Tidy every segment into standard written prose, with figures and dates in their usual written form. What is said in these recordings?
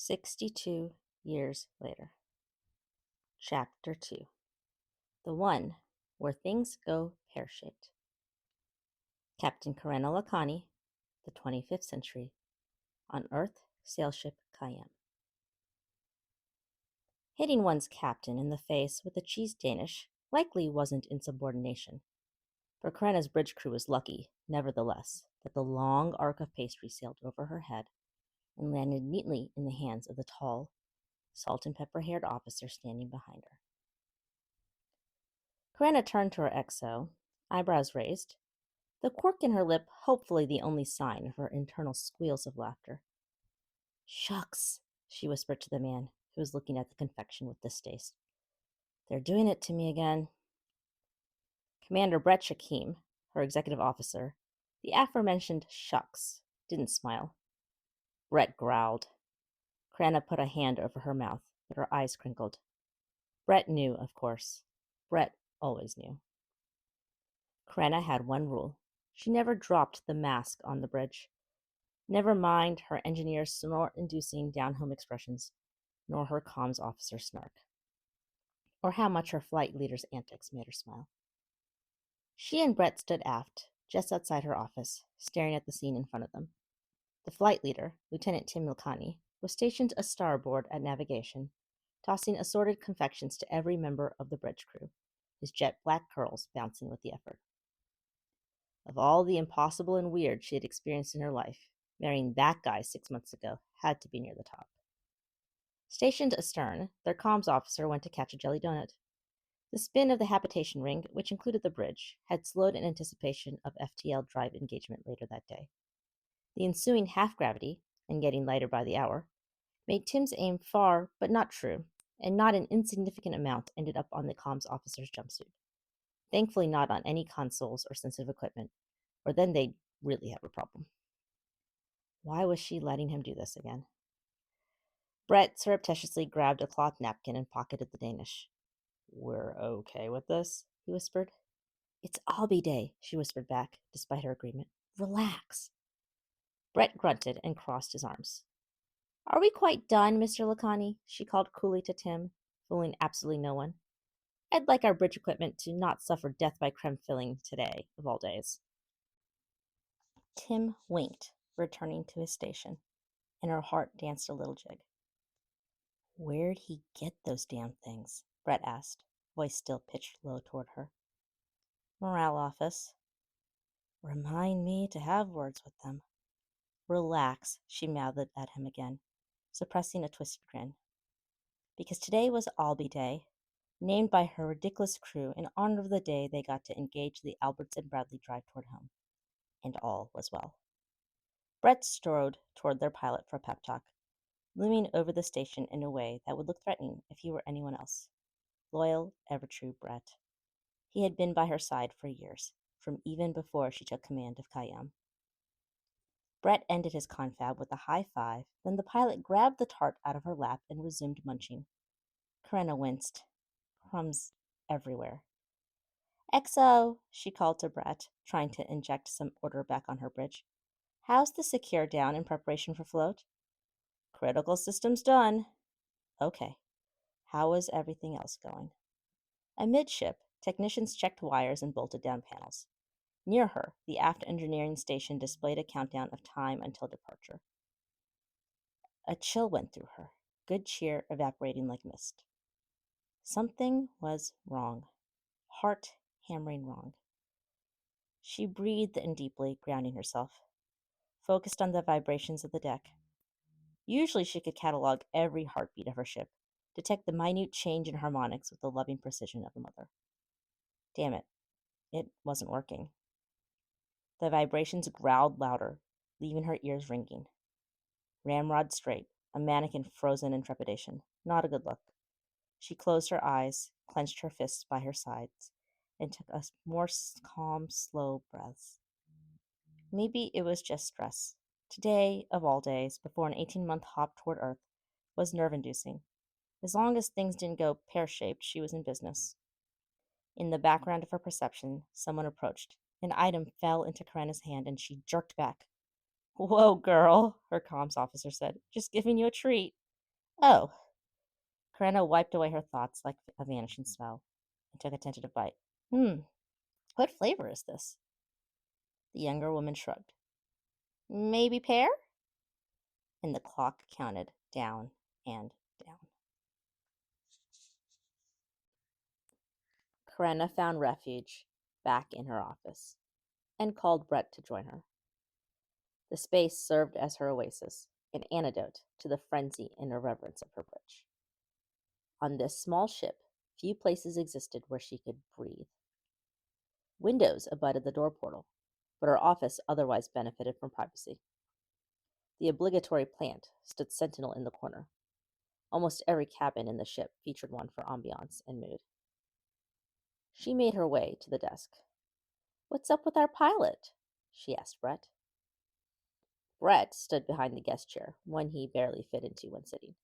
62 years later. Chapter 2. The one where things go pear-shaped. Captain Karenna Lakhani, the 25th century. On Earth, sailship Karenna. Hitting one's captain in the face with a cheese Danish likely wasn't insubordination. For Karenna's bridge crew was lucky, nevertheless, that the long arc of pastry sailed over her head and landed neatly in the hands of the tall, salt and pepper-haired officer standing behind her. Karenna turned to her XO, eyebrows raised, the quirk in her lip hopefully the only sign of her internal squeals of laughter. "Shucks," she whispered to the man, who was looking at the confection with distaste. "They're doing it to me again." Commander Brett Shakim, her executive officer, the aforementioned "shucks," didn't smile. Brett growled. Karenna put a hand over her mouth, but her eyes crinkled. Brett knew, of course. Brett always knew. Karenna had one rule. She never dropped the mask on the bridge. Never mind her engineer's snort-inducing down-home expressions, nor her comms officer's snark, or how much her flight leader's antics made her smile. She and Brett stood aft, just outside her office, staring at the scene in front of them. The flight leader, Lieutenant Tim Lakhani, was stationed a starboard at navigation, tossing assorted confections to every member of the bridge crew, his jet black curls bouncing with the effort. Of all the impossible and weird she had experienced in her life, marrying that guy 6 months ago had to be near the top. Stationed astern, their comms officer went to catch a jelly donut. The spin of the habitation ring, which included the bridge, had slowed in anticipation of FTL drive engagement later that day. The ensuing half-gravity, and getting lighter by the hour, made Tim's aim far but not true, and not an insignificant amount ended up on the comms officer's jumpsuit. Thankfully not on any consoles or sensitive equipment, or then they'd really have a problem. Why was she letting him do this again? Brett surreptitiously grabbed a cloth napkin and pocketed the Danish. "We're okay with this?" he whispered. "It's Albie Day," she whispered back, despite her agreement. "Relax." Brett grunted and crossed his arms. "Are we quite done, Mr. Lakhani?" she called coolly to Tim, fooling absolutely no one. "I'd like our bridge equipment to not suffer death by creme filling today, of all days." Tim winked, returning to his station, and her heart danced a little jig. "Where'd he get those damn things?" Brett asked, voice still pitched low toward her. "Morale office." "Remind me to have words with them." "Relax," she mouthed at him again, suppressing a twisted grin. Because today was Albie Day, named by her ridiculous crew in honor of the day they got to engage the Albertson Bradley drive toward home. And all was well. Brett strode toward their pilot for a pep talk, looming over the station in a way that would look threatening if he were anyone else. Loyal, ever-true Brett. He had been by her side for years, from even before she took command of Kayam. Brett ended his confab with a high five, then the pilot grabbed the tart out of her lap and resumed munching. Karenna winced. Crumbs everywhere. "XO," she called to Brett, trying to inject some order back on her bridge. "How's the secure down in preparation for float?" "Critical systems done." "Okay. How was everything else going?" Amidship, technicians checked wires and bolted down panels. Near her, the aft engineering station displayed a countdown of time until departure. A chill went through her, good cheer evaporating like mist. Something was wrong. Heart hammering wrong. She breathed in deeply, grounding herself, focused on the vibrations of the deck. Usually she could catalog every heartbeat of her ship, detect the minute change in harmonics with the loving precision of a mother. Damn it, it wasn't working. The vibrations growled louder, leaving her ears ringing. Ramrod straight, a mannequin frozen in trepidation. Not a good look. She closed her eyes, clenched her fists by her sides, and took a more calm, slow breaths. Maybe it was just stress. Today, of all days, before an 18-month hop toward Earth, was nerve-inducing. As long as things didn't go pear-shaped, she was in business. In the background of her perception, someone approached. An item fell into Karenna's hand, and she jerked back. "Whoa, girl," her comms officer said. "Just giving you a treat." Oh. Karenna wiped away her thoughts like a vanishing smell and took a tentative bite. What flavor is this? The younger woman shrugged. Maybe pear? And the clock counted down and down. Karenna found refuge back in her office and called Brett to join her. The space served as her oasis, an antidote to the frenzy and irreverence of her bridge. On this small ship, few places existed where she could breathe. Windows abutted the door portal, but her office otherwise benefited from privacy. The obligatory plant stood sentinel in the corner. Almost every cabin in the ship featured one for ambiance and mood. She made her way to the desk. "What's up with our pilot?" she asked Brett. Brett stood behind the guest chair, one he barely fit into when sitting.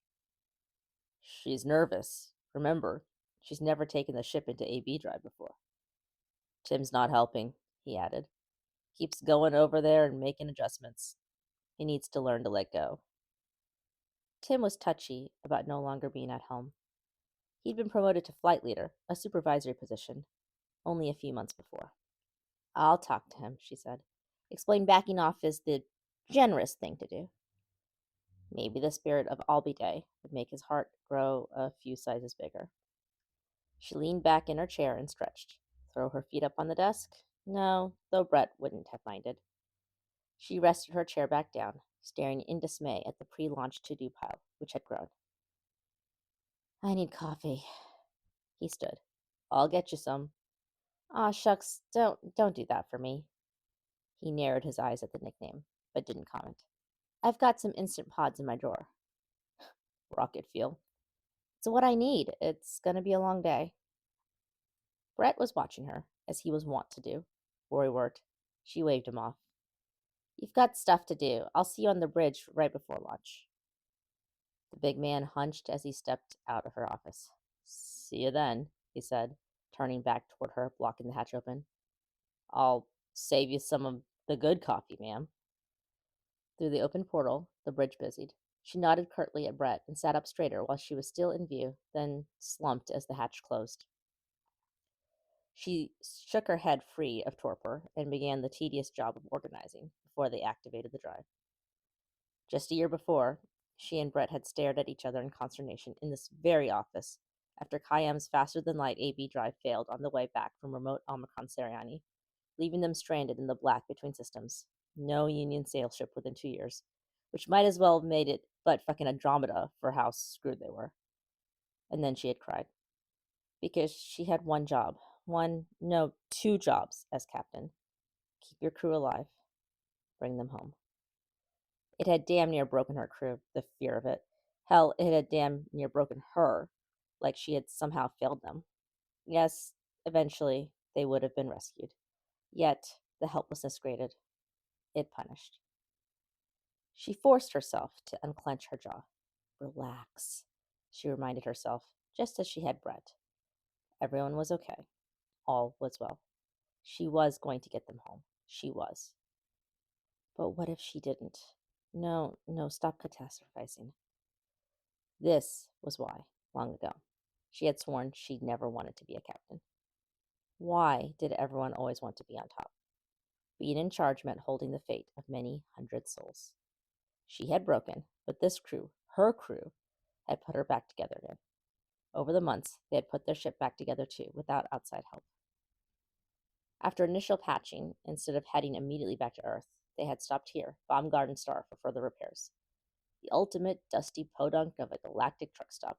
"She's nervous. Remember, she's never taken the ship into AB drive before." "Tim's not helping," he added. "Keeps going over there and making adjustments. He needs to learn to let go." Tim was touchy about no longer being at home. He'd been promoted to flight leader, a supervisory position, only a few months before. "I'll talk to him," she said. "Explain backing off is the generous thing to do." Maybe the spirit of Albie Day would make his heart grow a few sizes bigger. She leaned back in her chair and stretched. Throw her feet up on the desk? No, though Brett wouldn't have minded. She rested her chair back down, staring in dismay at the pre-launch to-do pile, which had grown. "I need coffee." He stood. "I'll get you some." "Aw, shucks, don't do that for me." He narrowed his eyes at the nickname, but didn't comment. "I've got some Instant Pods in my drawer." Rocket fuel. "It's what I need. It's gonna be a long day." Brett was watching her, as he was wont to do. Worrywart. She waved him off. "You've got stuff to do. I'll see you on the bridge right before lunch." The big man hunched as he stepped out of her office. "See you then," he said, turning back toward her, blocking the hatch open. "I'll save you some of the good coffee, ma'am." Through the open portal, the bridge busied. She nodded curtly at Brett and sat up straighter while she was still in view, then slumped as the hatch closed. She shook her head free of torpor and began the tedious job of organizing before they activated the drive. Just a year before, she and Brett had stared at each other in consternation in this very office after Khayyam's faster-than-light AB drive failed on the way back from remote Omicron Seriani, leaving them stranded in the black between systems. No Union sailship within 2 years, which might as well have made it but fucking Andromeda for how screwed they were. And then she had cried. Because she had one job. No, 2 jobs as captain. Keep your crew alive. Bring them home. It had damn near broken her crew, the fear of it. Hell, it had damn near broken her, like she had somehow failed them. Yes, eventually they would have been rescued. Yet the helplessness grated. It punished. She forced herself to unclench her jaw. Relax, she reminded herself, just as she had Brett. Everyone was okay. All was well. She was going to get them home. She was. But what if she didn't? No, stop catastrophizing. This was why, long ago, she had sworn she'd never wanted to be a captain. Why did everyone always want to be on top? Being in charge meant holding the fate of many hundred souls. She had broken, but this crew, her crew, had put her back together again. Over the months, they had put their ship back together too, without outside help. After initial patching, instead of heading immediately back to Earth, they had stopped here, Baumgarten Star, for further repairs. The ultimate dusty podunk of a galactic truck stop,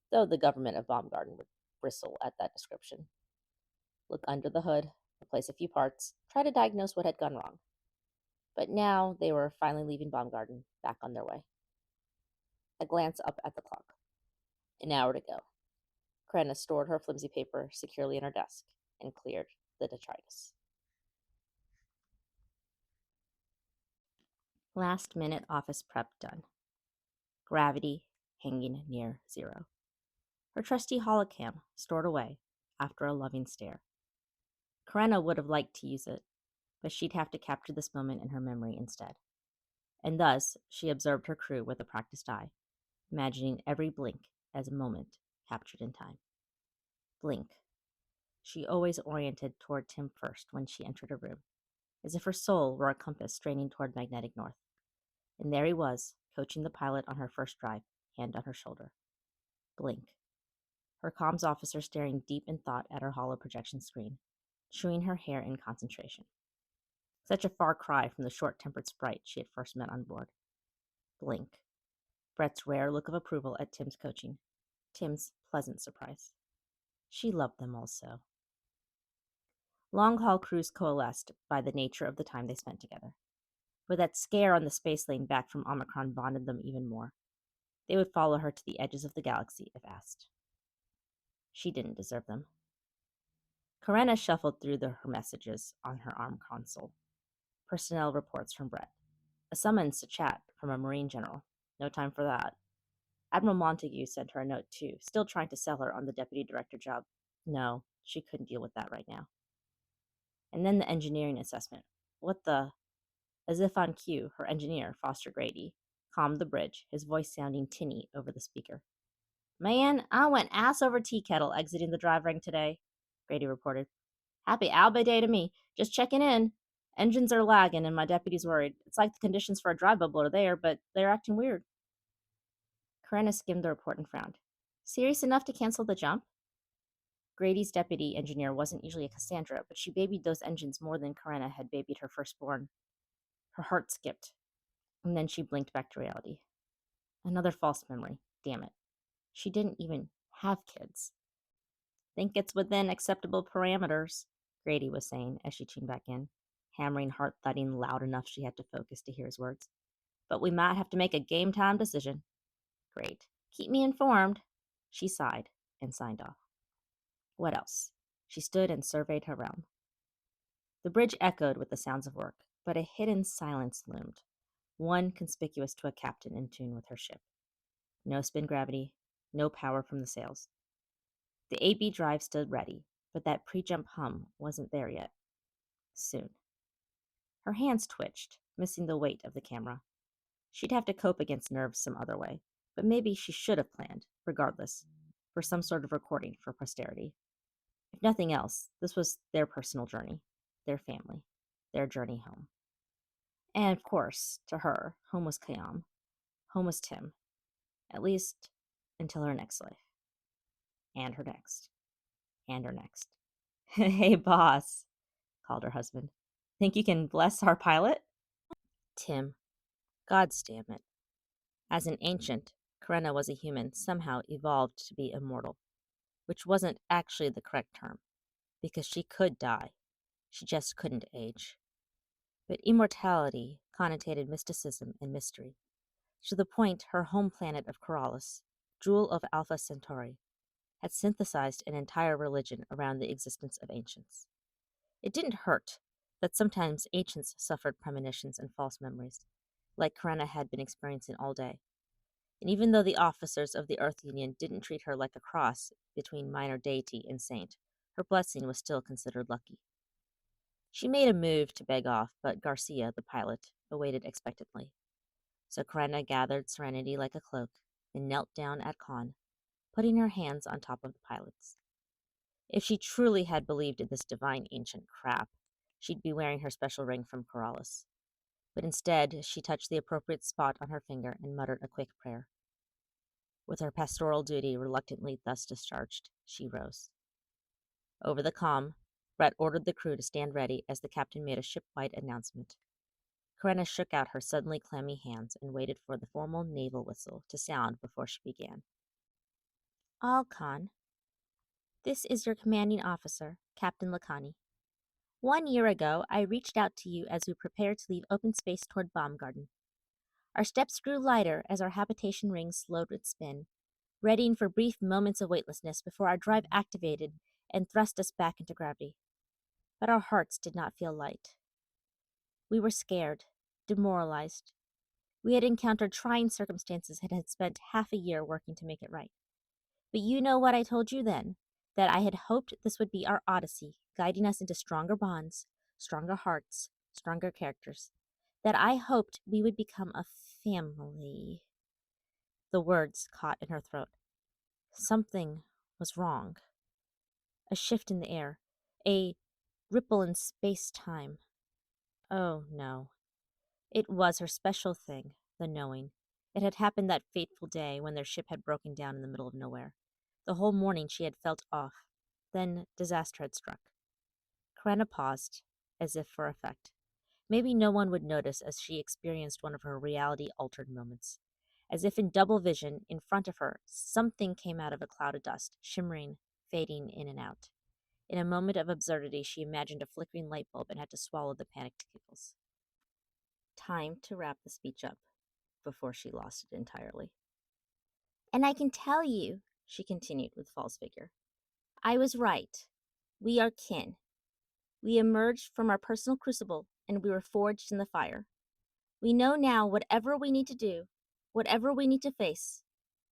though the government of Baumgarten would bristle at that description. Look under the hood, replace a few parts, try to diagnose what had gone wrong. But now they were finally leaving Baumgarten, back on their way. A glance up at the clock. An hour to go. Karenna stored her flimsy paper securely in her desk and cleared the detritus. Last-minute office prep done. Gravity hanging near zero. Her trusty holocam stored away after a loving stare. Karenna would have liked to use it, but she'd have to capture this moment in her memory instead. And thus, she observed her crew with a practiced eye, imagining every blink as a moment captured in time. Blink. She always oriented toward Tim first when she entered a room, as if her soul were a compass straining toward magnetic north. And there he was, coaching the pilot on her first drive, hand on her shoulder. Blink. Her comms officer staring deep in thought at her hollow projection screen, chewing her hair in concentration. Such a far cry from the short-tempered sprite she had first met on board. Blink. Brett's rare look of approval at Tim's coaching. Tim's pleasant surprise. She loved them also. Long-haul crews coalesced by the nature of the time they spent together. But that scare on the space lane back from Omicron bonded them even more. They would follow her to the edges of the galaxy if asked. She didn't deserve them. Karenna shuffled through her messages on her ARM console. Personnel reports from Brett. A summons to chat from a Marine general. No time for that. Admiral Montague sent her a note too, still trying to sell her on the deputy director job. No, she couldn't deal with that right now. And then the engineering assessment. What the? As if on cue, her engineer, Foster Grady, calmed the bridge, his voice sounding tinny over the speaker. Man, I went ass over tea kettle exiting the drive ring today, Grady reported. Happy Alba Day to me. Just checking in. Engines are lagging and my deputy's worried. It's like the conditions for a dry bubble are there, but they're acting weird. Karenna skimmed the report and frowned. Serious enough to cancel the jump? Grady's deputy engineer wasn't usually a Cassandra, but she babied those engines more than Karenna had babied her firstborn. Her heart skipped, and then she blinked back to reality. Another false memory. Damn it. She didn't even have kids. Think it's within acceptable parameters, Grady was saying as she tuned back in, hammering heart thudding loud enough she had to focus to hear his words. But we might have to make a game time decision. Great. Keep me informed. She sighed and signed off. What else? She stood and surveyed her realm. The bridge echoed with the sounds of work, but a hidden silence loomed, one conspicuous to a captain in tune with her ship. No spin gravity, no power from the sails. The AB drive stood ready, but that pre-jump hum wasn't there yet. Soon. Her hands twitched, missing the weight of the camera. She'd have to cope against nerves some other way, but maybe she should have planned, regardless, for some sort of recording for posterity. If nothing else, this was their personal journey, their family, their journey home. And of course, to her, home was Khayyam. Home was Tim. At least until her next life. And her next. And her next. Hey, boss, called her husband. Think you can bless our pilot? Tim. God's damn it. As an ancient, Karenna was a human somehow evolved to be immortal, which wasn't actually the correct term, because she could die. She just couldn't age. But immortality connotated mysticism and mystery, to the point her home planet of Corollis, jewel of Alpha Centauri, had synthesized an entire religion around the existence of ancients. It didn't hurt that sometimes ancients suffered premonitions and false memories, like Karenna had been experiencing all day. And even though the officers of the Earth Union didn't treat her like a cross between minor deity and saint, her blessing was still considered lucky. She made a move to beg off, but Garcia, the pilot, awaited expectantly. So Karenna gathered serenity like a cloak and knelt down at con, putting her hands on top of the pilot's. If she truly had believed in this divine ancient crap, she'd be wearing her special ring from Corollis. But instead, she touched the appropriate spot on her finger and muttered a quick prayer. With her pastoral duty reluctantly thus discharged, she rose. Over the comm, Brett ordered the crew to stand ready as the captain made a ship-wide announcement. Karenna shook out her suddenly clammy hands and waited for the formal naval whistle to sound before she began. All con. This is your commanding officer, Captain Lakhani. 1 year ago, I reached out to you as we prepared to leave open space toward Baumgarten. Our steps grew lighter as our habitation ring slowed its spin, readying for brief moments of weightlessness before our drive activated and thrust us back into gravity. But our hearts did not feel light. We were scared, demoralized. We had encountered trying circumstances and had spent half a year working to make it right. But you know what I told you then? That I had hoped this would be our odyssey, guiding us into stronger bonds, stronger hearts, stronger characters. That I hoped we would become a family. The words caught in her throat. Something was wrong. A shift in the air. A ripple in space-time. Oh, no. It was her special thing, the knowing. It had happened that fateful day when their ship had broken down in the middle of nowhere. The whole morning she had felt off. Then disaster had struck. Karenna paused, as if for effect. Maybe no one would notice as she experienced one of her reality-altered moments. As if in double vision, in front of her, something came out of a cloud of dust, shimmering, fading in and out. In a moment of absurdity, she imagined a flickering light bulb and had to swallow the panicked giggles. Time to wrap the speech up before she lost it entirely. And I can tell you, she continued with false vigor, I was right. We are kin. We emerged from our personal crucible and we were forged in the fire. We know now whatever we need to do, whatever we need to face,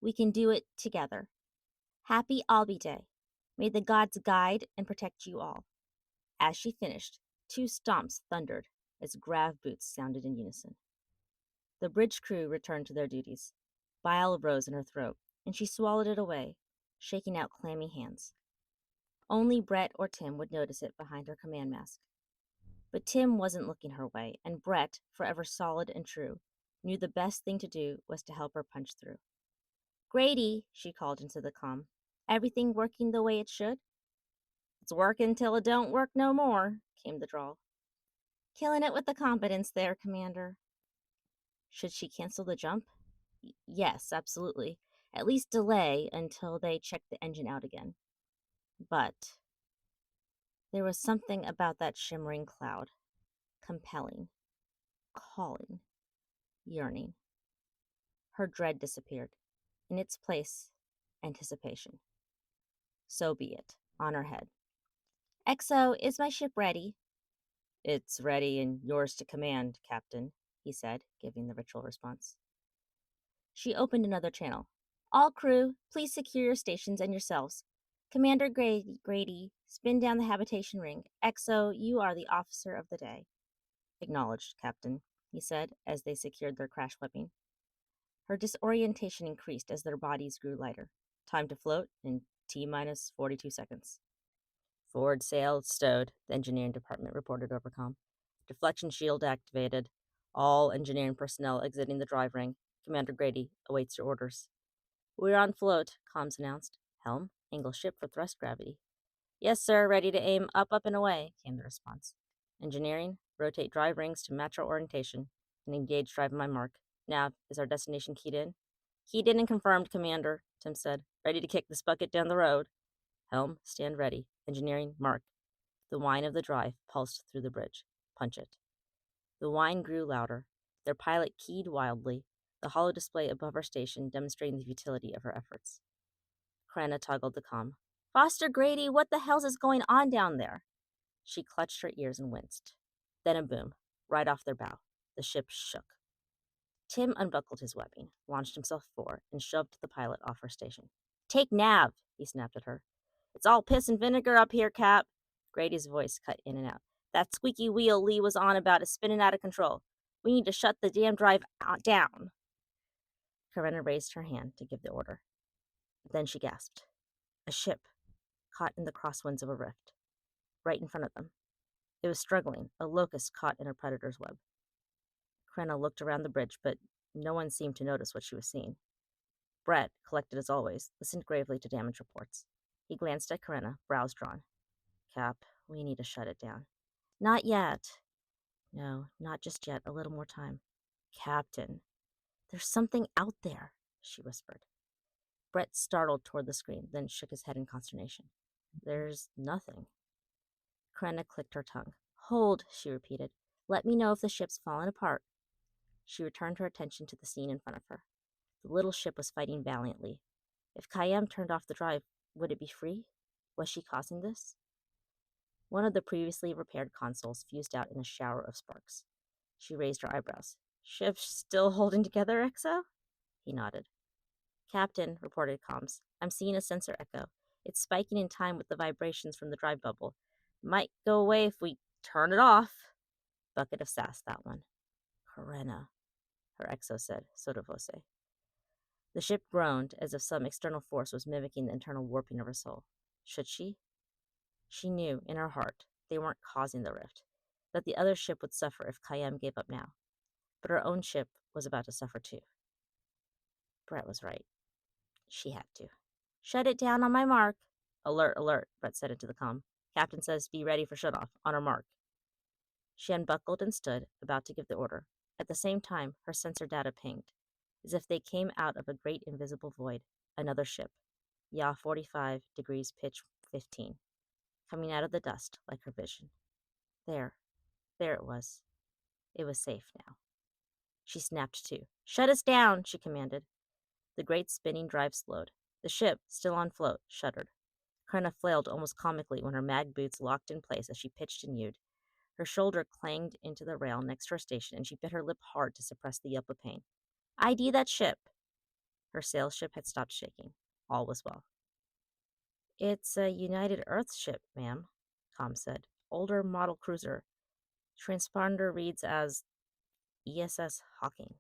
we can do it together. Happy Albi Day. May the gods guide and protect you all. As she finished, 2 stomps thundered as grav boots sounded in unison. The bridge crew returned to their duties. Bile rose in her throat, and she swallowed it away, shaking out clammy hands. Only Brett or Tim would notice it behind her command mask. But Tim wasn't looking her way, and Brett, forever solid and true, knew the best thing to do was to help her punch through. Grady, she called into the comm. Everything working the way it should? It's working till it don't work no more, came the drawl. Killing it with the competence there, Commander. Should she cancel the jump? Yes, absolutely. At least delay until they check the engine out again. But there was something about that shimmering cloud. Compelling. Calling. Yearning. Her dread disappeared. In its place, anticipation. So be it. On her head. Exo, is my ship ready? It's ready and yours to command, Captain, he said, giving the ritual response. She opened another channel. All crew, please secure your stations and yourselves. Commander Grady, spin down the habitation ring. Exo, you are the officer of the day. Acknowledged, Captain, he said, as they secured their crash webbing. Her disorientation increased as their bodies grew lighter. Time to float in T-minus 42 seconds. Forward sail stowed, the engineering department reported over comm. Deflection shield activated. All engineering personnel exiting the drive ring. Commander Grady awaits your orders. We're on float, comms announced. Helm, angle ship for thrust gravity. Yes, sir, ready to aim up, up, and away, came the response. Engineering, rotate drive rings to match our orientation and engage drive my mark. Nav, is our destination keyed in? Keyed in and confirmed, Commander, Tim said. Ready to kick this bucket down the road. Helm, stand ready. Engineering, mark. The whine of the drive pulsed through the bridge. Punch it. The whine grew louder. Their pilot keyed wildly, the hollow display above our station demonstrating the futility of her efforts. Karenna toggled the comm. Foster Grady, what the hell's is going on down there? She clutched her ears and winced. Then a boom, right off their bow. The ship shook. Tim unbuckled his webbing, launched himself forward, and shoved the pilot off her station. Take nav, he snapped at her. It's all piss and vinegar up here, Cap. Grady's voice cut in and out. That squeaky wheel Lee was on about is spinning out of control. We need to shut the damn drive down. Karenna raised her hand to give the order. Then she gasped. A ship, caught in the crosswinds of a rift. Right in front of them. It was struggling, a locust caught in a predator's web. Karenna looked around the bridge, but no one seemed to notice what she was seeing. Brett, collected as always, listened gravely to damage reports. He glanced at Karenna, brows drawn. Cap, we need to shut it down. Not yet. No, not just yet. A little more time. Captain, there's something out there, she whispered. Brett startled toward the screen, then shook his head in consternation. There's nothing. Karenna clicked her tongue. Hold, she repeated. Let me know if the ship's fallen apart. She returned her attention to the scene in front of her. The little ship was fighting valiantly. If Kayem turned off the drive, would it be free? Was she causing this? One of the previously repaired consoles fused out in a shower of sparks. She raised her eyebrows. Ship's still holding together, Exo? He nodded. Captain, reported comms. I'm seeing a sensor echo. It's spiking in time with the vibrations from the drive bubble. Might go away if we turn it off. Bucket of sass, that one. Karenna, her Exo said, sotto voce. The ship groaned as if some external force was mimicking the internal warping of her soul. Should she? She knew, in her heart, they weren't causing the rift, that the other ship would suffer if Kayem gave up now. But her own ship was about to suffer too. Brett was right. She had to. Shut it down on my mark. Alert, alert, Brett said into the comm. Captain says be ready for shutoff. On her mark. She unbuckled and stood, about to give the order. At the same time, her sensor data pinged, as if they came out of a great invisible void. Another ship. Yaw 45 degrees pitch 15. Coming out of the dust, like her vision. There it was. It was safe now. She snapped to. Shut us down, she commanded. The great spinning drive slowed. The ship, still on float, shuddered. Karenna flailed almost comically when her mag boots locked in place as she pitched and yewed. Her shoulder clanged into the rail next to her station, and she bit her lip hard to suppress the yelp of pain. ID that ship! Her sailship had stopped shaking. All was well. It's a United Earth ship, ma'am, Com said. Older model cruiser. Transponder reads as ESS Hawking.